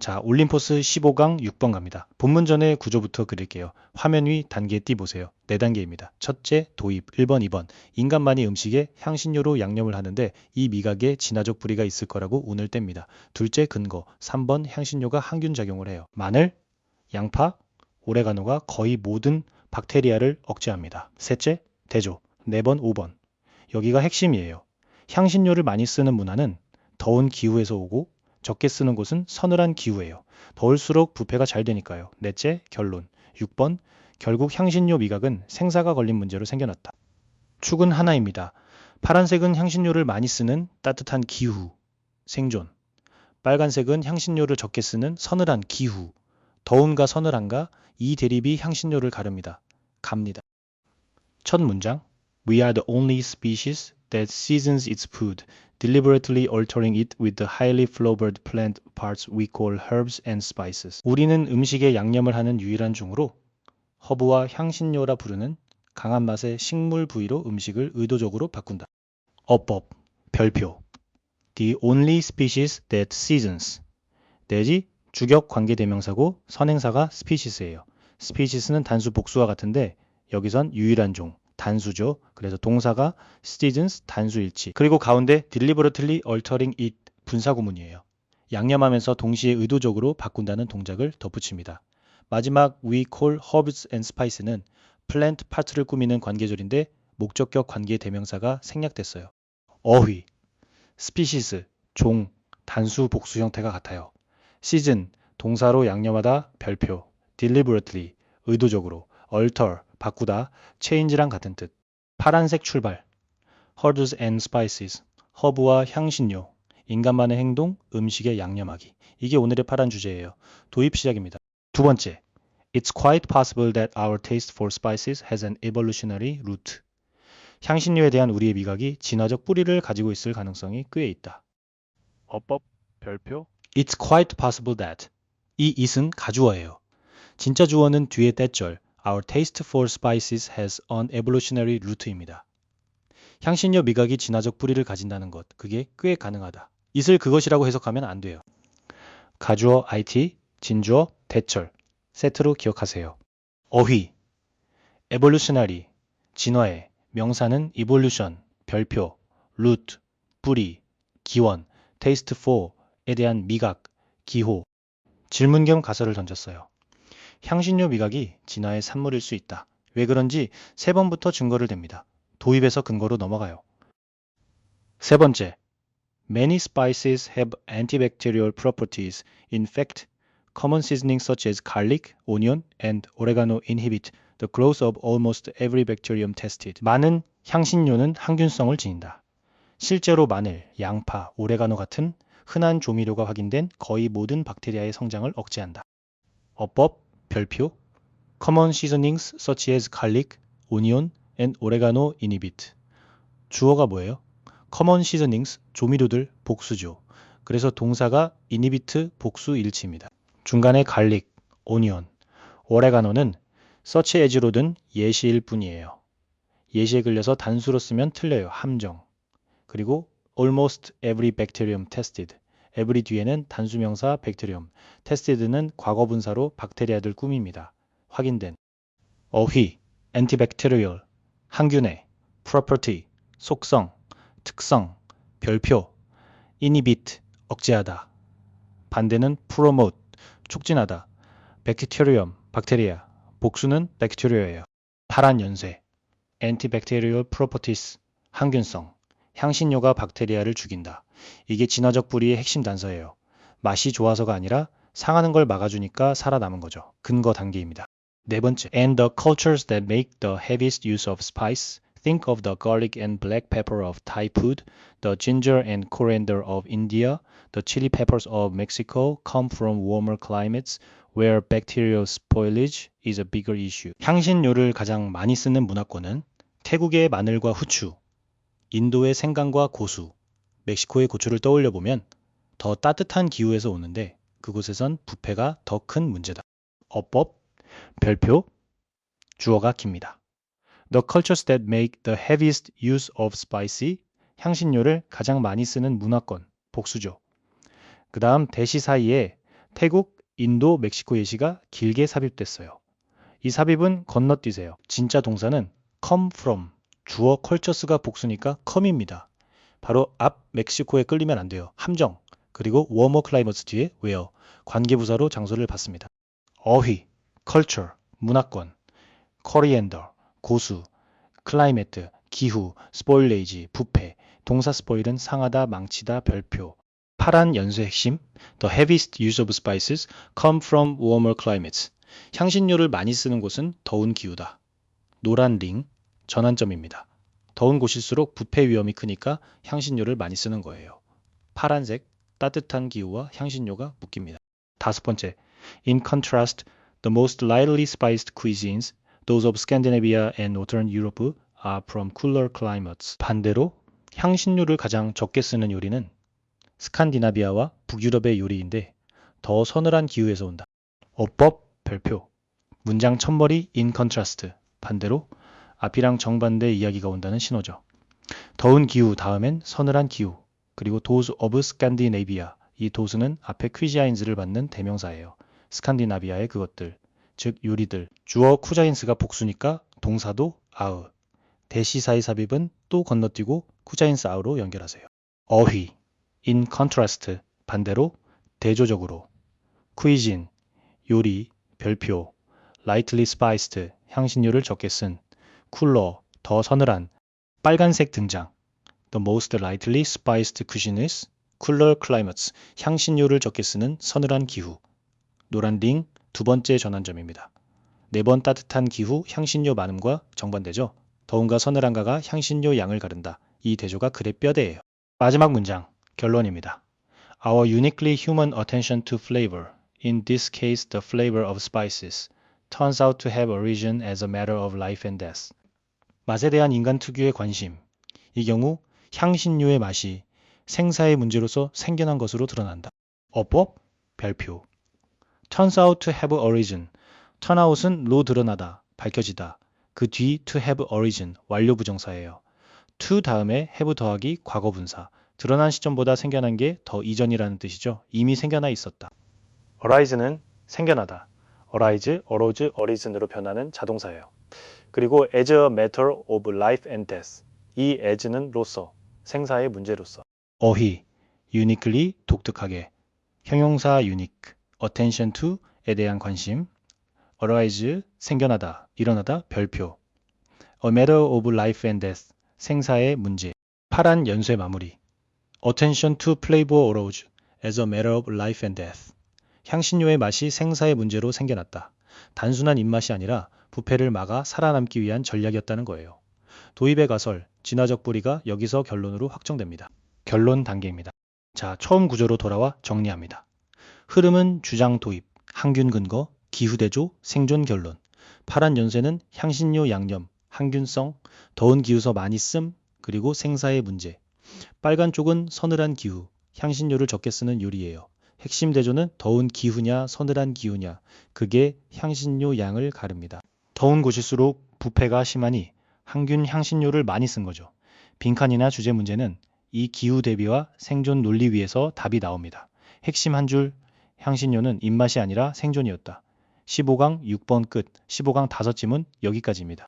자, 올림포스 15강 6번 갑니다. 본문 전의 구조부터 그릴게요. 화면 위 단계 띠 보세요. 4단계입니다. 첫째, 도입 1번, 2번. 인간만이 음식에 향신료로 양념을 하는데 이 미각에 진화적 뿌리가 있을 거라고 운을 뗍니다. 둘째, 근거 3번. 향신료가 항균 작용을 해요. 마늘, 양파, 오레가노가 거의 모든 박테리아를 억제합니다. 셋째, 대조 4번, 5번. 여기가 핵심이에요. 향신료를 많이 쓰는 문화는 더운 기후에서 오고 적게 쓰는 곳은 서늘한 기후예요. 더울수록 부패가 잘 되니까요. 넷째, 결론. 6번, 결국 향신료 미각은 생사가 걸린 문제로 생겨났다. 축은 하나입니다. 파란색은 향신료를 많이 쓰는 따뜻한 기후, 생존. 빨간색은 향신료를 적게 쓰는 서늘한 기후, 더운가 서늘한가 이 대립이 향신료를 가릅니다. 갑니다. 첫 문장. We are the only species that seasons its food, deliberately altering it with the highly flavored plant parts we call herbs and spices. 우리는 음식에 양념을 하는 유일한 종으로 허브와 향신료라 부르는 강한 맛의 식물 부위로 음식을 의도적으로 바꾼다. 어법, 별표. The only species that seasons. 내지 주격 관계대명사고 선행사가 species예요. species는 단수 복수와 같은데 여기선 유일한 종, 단수죠. 그래서 동사가 seasons 단수일치. 그리고 가운데 deliberately altering it 분사구문이에요. 양념하면서 동시에 의도적으로 바꾼다는 동작을 덧붙입니다. 마지막 we call herbs and spices는 plant part를 꾸미는 관계절인데 목적격 관계 대명사가 생략됐어요. 어휘, species, 종, 단수 복수 형태가 같아요. season, 동사로 양념하다, 별표, deliberately, 의도적으로, alter, 바꾸다, change랑 같은 뜻. 파란색 출발, herbs and spices, 허브와 향신료, 인간만의 행동, 음식에 양념하기. 이게 오늘의 파란 주제예요. 도입 시작입니다. 두 번째, It's quite possible that our taste for spices has an evolutionary root. 향신료에 대한 우리의 미각이 진화적 뿌리를 가지고 있을 가능성이 꽤 있다. 어법, 별표. It's quite possible that. 이 it은 가주어예요. 진짜 주어는 뒤에 떼절. Our taste for spices has an evolutionary root입니다. 향신료 미각이 진화적 뿌리를 가진다는 것, 그게 꽤 가능하다. it을 그것이라고 해석하면 안 돼요. 가주어 it, 진주어 대절, 세트로 기억하세요. 어휘, evolutionary, 진화해, 명사는 evolution, 별표, root, 뿌리, 기원, taste for에 대한 미각, 기호. 질문 겸 가설을 던졌어요. 향신료 미각이 진화의 산물일 수 있다. 왜 그런지 3번부터 증거를 댑니다. 도입에서 근거로 넘어가요. 세 번째, many spices have antibacterial properties. In fact, common seasonings such as garlic, onion, and oregano inhibit the growth of almost every bacterium tested. 많은 향신료는 항균성을 지닌다. 실제로 마늘, 양파, 오레가노 같은 흔한 조미료가 확인된 거의 모든 박테리아의 성장을 억제한다. 어법, 별표. Common seasonings such as garlic, onion, and oregano inhibit. 주어가 뭐예요? Common seasonings, 조미료들, 복수죠. 그래서 동사가 inhibit 복수 일치입니다. 중간에 garlic, onion, 오레가노는 such as로 든 예시일 뿐이에요. 예시에 걸려서 단수로 쓰면 틀려요. 함정. 그리고 almost every bacterium tested. every 뒤에는 단수명사 bacterium, tested는 과거분사로 박테리아들 꾸밉니다. 확인된. 어휘, antibacterial, 항균해, property, 속성, 특성, 별표, inhibit, 억제하다. 반대는 promote, 촉진하다. bacterium, 박테리아, 복수는 bacteria예요. 파란 연쇄, antibacterial properties, 항균성. 향신료가 박테리아를 죽인다. 이게 진화적 뿌리의 핵심 단서예요. 맛이 좋아서가 아니라 상하는 걸 막아주니까 살아남은 거죠. 근거 단계입니다. 네 번째, and the cultures that make the heaviest use of spice, think of the garlic and black pepper of Thai food, the ginger and coriander of India, the chili peppers of Mexico come from warmer climates where bacterial spoilage is a bigger issue. 향신료를 가장 많이 쓰는 문화권은 태국의 마늘과 후추, 인도의 생강과 고수, 멕시코의 고추를 떠올려 보면 더 따뜻한 기후에서 오는데 그곳에선 부패가 더 큰 문제다. 어법, 별표, 주어가 깁니다. The cultures that make the heaviest use of spicy, 향신료를 가장 많이 쓰는 문화권, 복수죠. 그 다음 대시 사이에 태국, 인도, 멕시코 예시가 길게 삽입됐어요. 이 삽입은 건너뛰세요. 진짜 동사는 come from, 주어 cultures가 복수니까 come입니다. 바로 앞 멕시코에 끌리면 안 돼요. 함정, 그리고 warmer climates 뒤에 where, 관계부사로 장소를 받습니다. 어휘, culture, 문화권, coriander, 고수, climate, 기후, spoilage, 부패, 동사 spoil은 상하다, 망치다, 별표. 파란 연수의 핵심, the heaviest use of spices come from warmer climates. 향신료를 많이 쓰는 곳은 더운 기후다. 노란 링, 전환점입니다. 더운 곳일수록 부패 위험이 크니까 향신료를 많이 쓰는 거예요. 파란색, 따뜻한 기후와 향신료가 묶입니다. 다섯 번째, in contrast, the most lightly spiced cuisines, those of Scandinavia and Northern Europe, are from cooler climates. 반대로 향신료를 가장 적게 쓰는 요리는 스칸디나비아와 북유럽의 요리인데 더 서늘한 기후에서 온다. 어법, 별표. 문장 첫머리 in contrast. 반대로 앞이랑 정반대 이야기가 온다는 신호죠. 더운 기후 다음엔 서늘한 기후. 그리고 those of Scandinavia. 이 dose는 앞에 퀴지아인즈를 받는 대명사예요. 스칸디나비아의 그것들, 즉 요리들. 주어 쿠자인스가 복수니까 동사도 아으. 대시사의 삽입은 또 건너뛰고 쿠자인스 아으로 연결하세요. 어휘, in contrast. 반대로 대조적으로. cuisine, 요리, 별표. lightly spiced, 향신료를 적게 쓴. cooler, 더 서늘한. 빨간색 등장. The most lightly spiced cuisines, cooler climates, 향신료를 적게 쓰는 서늘한 기후. 노란 링, 두 번째 전환점입니다. 네 번 따뜻한 기후, 향신료 많음과 정반대죠. 더운가 서늘한가가 향신료 양을 가른다. 이 대조가 글의 뼈대예요. 마지막 문장, 결론입니다. Our uniquely human attention to flavor, in this case the flavor of spices, turns out to have origin as a matter of life and death. 맛에 대한 인간 특유의 관심, 이 경우 향신료의 맛이 생사의 문제로서 생겨난 것으로 드러난다. 어법, 별표. turns out to have origin. turn out은 로 드러나다, 밝혀지다. 그 뒤 to have origin, 완료 부정사예요. to 다음에 have 더하기 과거분사. 드러난 시점보다 생겨난 게 더 이전이라는 뜻이죠. 이미 생겨나 있었다. arise는 생겨나다. arise, arose, arisen으로 변하는 자동사예요. 그리고 as a matter of life and death. 이 as는 로서, 생사의 문제로서. 어휘, uniquely, 독특하게. 형용사 unique, attention to에 대한 관심. arise, 생겨나다, 일어나다, 별표. a matter of life and death, 생사의 문제. 파란 연쇄 마무리. attention to flavor arose as a matter of life and death. 향신료의 맛이 생사의 문제로 생겨났다. 단순한 입맛이 아니라 부패를 막아 살아남기 위한 전략이었다는 거예요. 도입의 가설, 진화적 뿌리가 여기서 결론으로 확정됩니다. 결론 단계입니다. 자, 처음 구조로 돌아와 정리합니다. 흐름은 주장 도입, 항균 근거, 기후 대조, 생존 결론. 파란 연쇄는 향신료 양념, 항균성, 더운 기후서 많이 씀, 그리고 생사의 문제. 빨간 쪽은 서늘한 기후, 향신료를 적게 쓰는 요리예요. 핵심 대조는 더운 기후냐 서늘한 기후냐, 그게 향신료 양을 가릅니다. 더운 곳일수록 부패가 심하니 항균 향신료를 많이 쓴 거죠. 빈칸이나 주제 문제는 이 기후 대비와 생존 논리 위에서 답이 나옵니다. 핵심 한 줄, 향신료는 입맛이 아니라 생존이었다. 15강 6번 끝, 15강 5짐은 여기까지입니다.